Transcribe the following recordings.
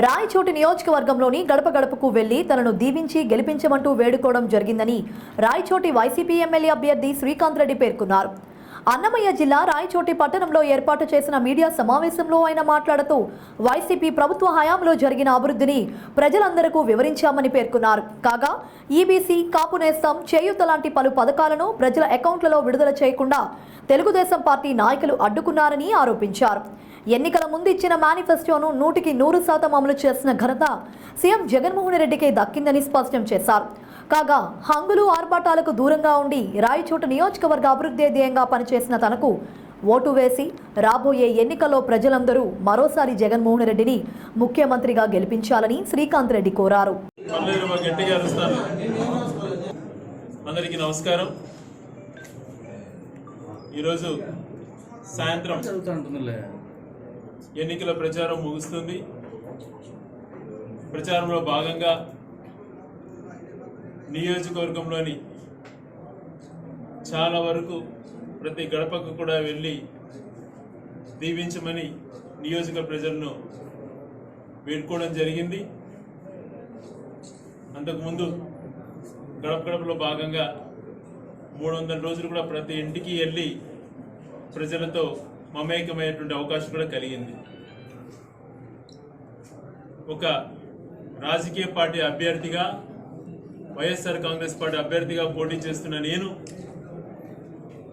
రాయచోటి నియోజకవర్గంలోని గడప గడపకు వెళ్లి తనను దీవించి గెలిపించమంటూ వేడుకోవడం జరిగిందని రాయచోటి వైసీపీ ఎమ్మెల్యే అభ్యర్థి శ్రీకాంత్ రెడ్డి పేర్కొన్నారు. అన్నమయ్య జిల్లా రాయచోటి పట్టణంలో ఏర్పాటు చేసిన మీడియా సమావేశంలో ఆయన మాట్లాడుతూ వైసీపీ ప్రభుత్వ హయాంలో జరిగిన అభివృద్ధిని ప్రజలందరికీ వివరించామని పేర్కొన్నారు. కాగా ఈబీసీ, కాపు నేస్తం, చేయూత లాంటి పలు పథకాలను ప్రజల అకౌంట్లలో విడుదల చేయకుండా తెలుగుదేశం పార్టీ నాయకులు అడ్డుకున్నారని ఆరోపించారు. ఎన్నికల ముందు ఇచ్చిన మేనిఫెస్టోను 100% అమలు చేసిన ఘనత సీఎం జగన్మోహన్ రెడ్డికి దక్కిందని స్పష్టం చేశారు. కాగా హంగులు ఆర్భాటాలకు దూరంగా ఉండి రాయచోటి నియోజకవర్గ అభివృద్ధి ధ్యేయంగా పనిచేసిన తనకు ఓటు వేసి రాబోయే ఎన్నికల్లో ప్రజలందరూ మరోసారి జగన్మోహన్ రెడ్డిని ముఖ్యమంత్రిగా గెలిపించాలని శ్రీకాంత్ రెడ్డి కోరారు. అందరికీ నమస్కారం. ఈరోజు సాయంత్రం ఎన్నికల ప్రచారం ముగుస్తుంది. ప్రచారంలో భాగంగా నియోజకవర్గంలోని చాలా వరకు ప్రతి గడపకు కూడా వెళ్ళి దీవించమని నియోజక ప్రజలను వేడుకోవడం జరిగింది. అంతకుముందు గడప గడపలో భాగంగా 300 రోజులు కూడా ప్రతి ఇంటికి వెళ్ళి ప్రజలతో మమేకమయ్యేటువంటి అవకాశం కూడా కలిగింది. ఒక రాజకీయ పార్టీ అభ్యర్థిగా, వైఎస్ఆర్ కాంగ్రెస్ పార్టీ అభ్యర్థిగా పోటీ చేస్తున్న నేను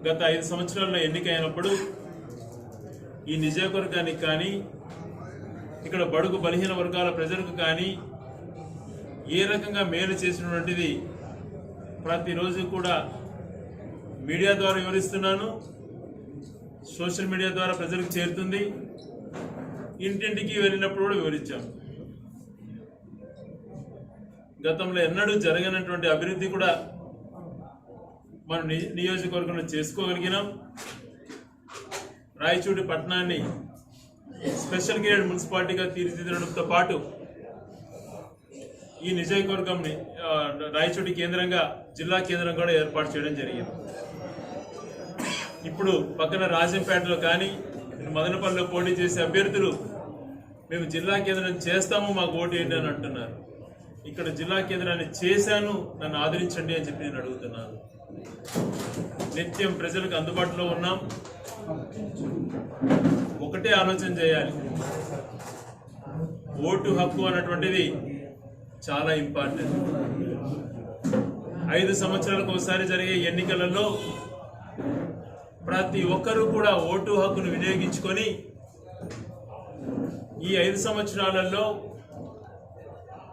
గత 5 సంవత్సరాల్లో ఎన్నికైనప్పుడు ఈ నియోజకవర్గానికి కానీ, ఇక్కడ బడుగు బలహీన వర్గాల ప్రజలకు కానీ ఏ రకంగా మేలు చేసినటువంటిది ప్రతిరోజు కూడా మీడియా ద్వారా వివరిస్తున్నాను. సోషల్ మీడియా ద్వారా ప్రజలకు చేరుతుంది. ఇంటింటికి వెళ్ళినప్పుడు కూడా వివరించాం. గతంలో ఎన్నడూ జరగనటువంటి అభివృద్ధి కూడా మనం నియోజకవర్గంలో చేసుకోగలిగినాం. రాయచోటి పట్టణాన్ని స్పెషల్ గ్రేడ్ మున్సిపాలిటీగా తీర్చిదిద్దడంతో పాటు ఈ నియోజకవర్గంని రాయచోటి కేంద్రంగా జిల్లా కేంద్రం కూడా ఏర్పాటు చేయడం జరిగింది. ఇప్పుడు పక్కన రాజంపేటలో కానీ, మదనపల్లిలో పోటీ చేసే అభ్యర్థులు మేము జిల్లా కేంద్రం చేస్తాము, మాకు ఓటు ఏంటి అని అంటున్నారు. ఇక్కడ జిల్లా కేంద్రాన్ని చేశాను, నన్ను ఆదరించండి అని చెప్పి నేను అడుగుతున్నాను. నిత్యం ప్రజలకు అందుబాటులో ఉన్నాం. ఒకటే ఆలోచన చేయాలి, ఓటు హక్కు అన్నటువంటిది చాలా ఇంపార్టెంట్. 5 సంవత్సరాలకు ఒకసారి జరిగే ఎన్నికలలో ప్రతి ఒక్కరూ కూడా ఓటు హక్కును వినియోగించుకొని ఈ 5 సంవత్సరాలలో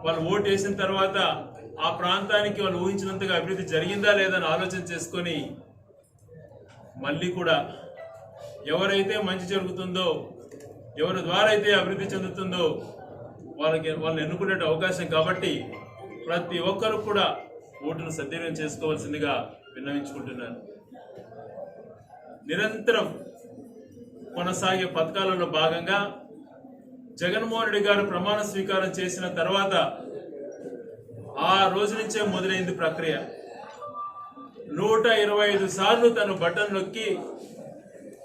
వాళ్ళు ఓటు వేసిన తర్వాత ఆ ప్రాంతానికి వాళ్ళు ఊహించినంతగా అభివృద్ధి జరిగిందా లేదా అని ఆలోచన చేసుకొని మళ్ళీ కూడా ఎవరైతే మంచి జరుగుతుందో, ఎవరి ద్వారా అయితే అభివృద్ధి చెందుతుందో వాళ్ళని ఎన్నుకునే అవకాశం. కాబట్టి ప్రతి ఒక్కరు కూడా ఓటును సద్వినియోగం చేసుకోవాల్సిందిగా విన్నవించుకుంటున్నాను. నిరంతరం కొనసాగే పథకాలలో భాగంగా జగన్మోహన్ రెడ్డి గారు ప్రమాణ స్వీకారం చేసిన తర్వాత ఆ రోజు నుంచే మొదలైంది ప్రక్రియ. 125 సార్లు తను బటన్ నొక్కి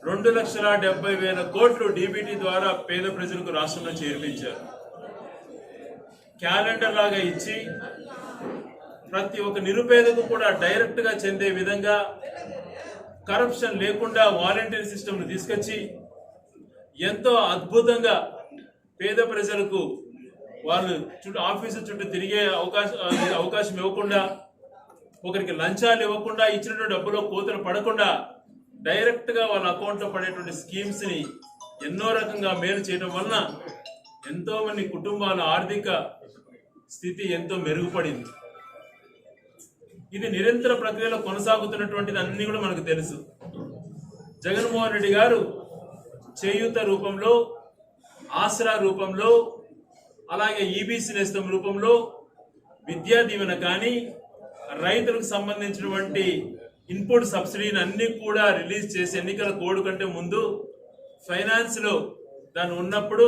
2,70,000 కోట్లు డీబీటీ ద్వారా పేద ప్రజలకు రాష్ట్రంలో చేర్పించారు. క్యాలెండర్ లాగా ఇచ్చి ప్రతి ఒక్క నిరుపేదకు కూడా డైరెక్ట్ గా చెందే విధంగా, కరప్షన్ లేకుండా వాలంటీర్ సిస్టమ్ను తీసుకొచ్చి ఎంతో అద్భుతంగా పేద ప్రజలకు వాళ్ళు ఆఫీసు చుట్టూ తిరిగే అవకాశం ఇవ్వకుండా, ఒకరికి లంచాలు ఇవ్వకుండా, ఇచ్చినటువంటి డబ్బులో కోతలు పడకుండా డైరెక్ట్ గా వాళ్ళ అకౌంట్లో పడేటువంటి స్కీమ్స్ ని ఎన్నో రకంగా మేలు చేయడం వలన ఎంతో మంది కుటుంబాల ఆర్థిక స్థితి ఎంతో మెరుగుపడింది. ఇది నిరంతర ప్రక్రియలో కొనసాగుతున్నటువంటిది అన్ని కూడా మనకు తెలుసు. జగన్మోహన్ రెడ్డి గారు చేయూత రూపంలో, ఆసరా రూపంలో, అలాగే ఈబీసీ నేస్తం రూపంలో, విద్యా దీవెన కానీ, రైతులకు సంబంధించినటువంటి ఇన్పుట్ సబ్సిడీని అన్ని కూడా రిలీజ్ చేసి ఎన్నికల కోడ్ కంటే ముందు ఫైనాన్స్ లో దాన్ని ఉన్నప్పుడు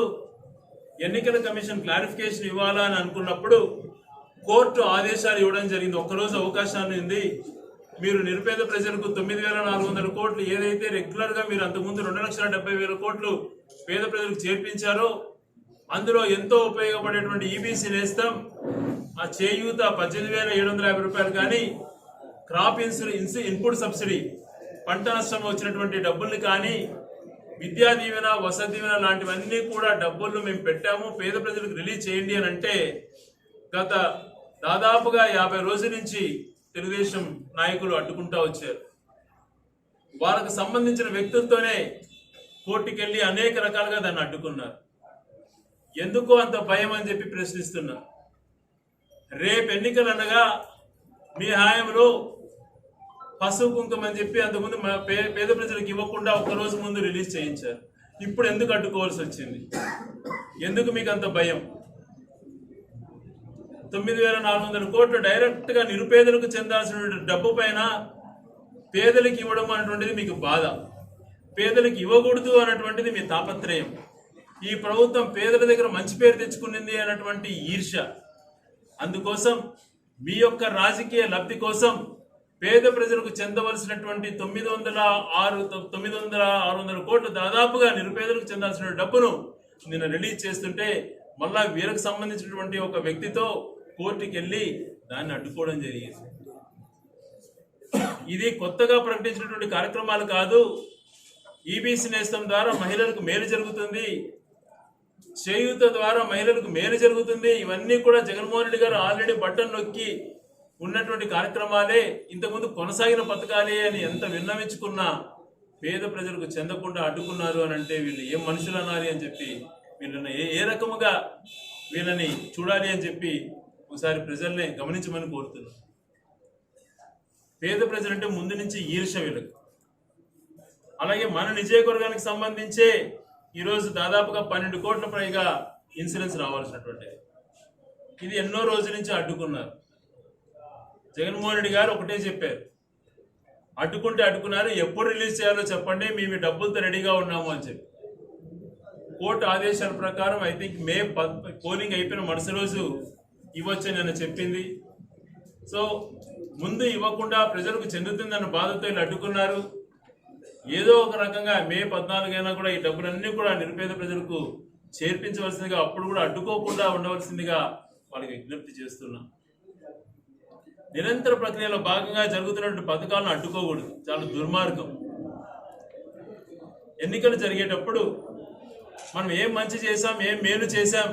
ఎన్నికల కమిషన్ క్లారిఫికేషన్ ఇవ్వాలా అని అనుకున్నప్పుడు కోర్టు ఆదేశాలు ఇవ్వడం జరిగింది. ఒక్కరోజు అవకాశాన్ని ఉంది, మీరు నిరుపేద ప్రజలకు 9,400 కోట్లు ఏదైతే రెగ్యులర్ గా మీరు అంతకుముందు 2,70,000 కోట్లు పేద ప్రజలకు చేర్పించారో అందులో ఎంతో ఉపయోగపడేటువంటి ఈబీసీ నేస్తం, ఆ చేయూత 18,750 రూపాయలు కానీ, క్రాప్ ఇన్పుట్ సబ్సిడీ పంట నష్టం వచ్చినటువంటి డబ్బుల్ని కానీ, విద్యా దీవెన, వసతి దీవెన లాంటివన్నీ కూడా డబ్బులు మేము పెట్టాము, పేద ప్రజలకు రిలీజ్ చేయండి అని అంటే గత దాదాపుగా 50 రోజుల నుంచి తెలుగుదేశం నాయకులు అడ్డుకుంటా వచ్చారు. వాళ్ళకు సంబంధించిన వ్యక్తులతోనే కోర్టుకెళ్ళి అనేక రకాలుగా దాన్ని అడ్డుకున్నారు. ఎందుకు అంత భయం అని చెప్పి ప్రశ్నిస్తున్నా. రేపు ఎన్నికలు అనగా మీ హాయంలో పసుపు కుంకుమ అని చెప్పి అంతకుముందు పేద ప్రజలకు ఇవ్వకుండా ఒక్కరోజు ముందు రిలీజ్ చేయించారు. ఇప్పుడు ఎందుకు అడ్డుకోవాల్సి వచ్చింది? ఎందుకు మీకు అంత భయం? 9,400 కోట్లు డైరెక్ట్ గా నిరుపేదలకు చెందాల్సిన డబ్బు పైన పేదలకు ఇవ్వడం అనేటువంటిది మీకు బాధ, పేదలకు ఇవ్వకూడదు అన్నటువంటిది మీ తాపత్రయం. ఈ ప్రభుత్వం పేదల దగ్గర మంచి పేరు తెచ్చుకునింది అన్నటువంటి ఈర్ష్య. అందుకోసం మీ యొక్క రాజకీయ లబ్ధి కోసం పేద ప్రజలకు చెందవలసినటువంటి 900 కోట్లు దాదాపుగా నిరుపేదలకు చెందాల్సిన డబ్బును నిన్న రిలీజ్ చేస్తుంటే మళ్ళా వీరికి సంబంధించినటువంటి ఒక వ్యక్తితో కోర్టుకి వెళ్ళి దాన్ని అడ్డుకోవడం జరిగింది. ఇది కొత్తగా ప్రకటించినటువంటి కార్యక్రమాలు కాదు. ఈబీసీ నేస్తం ద్వారా మహిళలకు మేలు జరుగుతుంది, చేయూత ద్వారా మహిళలకు మేలు జరుగుతుంది. ఇవన్నీ కూడా జగన్మోహన్ రెడ్డి గారు ఆల్రెడీ బటన్ నొక్కి ఉన్నటువంటి కార్యక్రమాలే, ఇంతకుముందు కొనసాగిన పథకాలే అని ఎంత విన్నవించుకున్నా పేద ప్రజలకు చెందకుండా అడ్డుకున్నారు అని అంటే వీళ్ళు ఏం మనుషులు అనాలి అని చెప్పి వీళ్ళని ఏ రకముగా వీళ్ళని చూడాలి అని చెప్పి ఒకసారి ప్రజల్ని గమనించమని కోరుతున్నాను. పేద ప్రజలంటే ముందు నుంచి ఈర్ష్య వీళ్ళకు. అలాగే మన నియోజకవర్గానికి సంబంధించే ఈరోజు దాదాపుగా 12 కోట్ల పైగా ఇన్సూరెన్స్ రావాల్సినటువంటిది. ఇది ఎన్నో రోజుల నుంచి అడ్డుకున్నారు. జగన్మోహన్ రెడ్డి గారు ఒకటే చెప్పారు, అడ్డుకుంటే అడ్డుకున్నారు, ఎప్పుడు రిలీజ్ చేయాలో చెప్పండి, మేము డబ్బులతో రెడీగా ఉన్నాము అని చెప్పి. కోర్టు ఆదేశాల ప్రకారం ఐ థింక్ మే పోలింగ్ అయిపోయిన మరుసటి రోజు ఇవ్వచ్చని నేను చెప్పింది. సో ముందు ఇవ్వకుండా ప్రజలకు చెందుతుందన్న బాధతో వీళ్ళు అడ్డుకున్నారు. ఏదో ఒక రకంగా మే 14 అయినా కూడా ఈ డబ్బులన్నీ కూడా నిరుపేద ప్రజలకు చేర్పించవలసిందిగా, అప్పుడు కూడా అడ్డుకోకుండా ఉండవలసిందిగా వాళ్ళకి విజ్ఞప్తి చేస్తున్నా. నిరంతర ప్రక్రియలో భాగంగా జరుగుతున్నటువంటి పథకాలను అడ్డుకోకూడదు, చాలా దుర్మార్గం. ఎన్నికలు జరిగేటప్పుడు మనం ఏం మంచి చేశాం, ఏం మేలు చేశాం,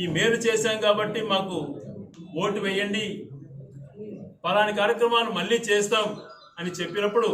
ఈ మేలు చేశాం కాబట్టి మాకు ఓటు వేయండి, పలాని కార్యక్రమాలు మళ్ళీ చేస్తాం అని చెప్పినప్పుడు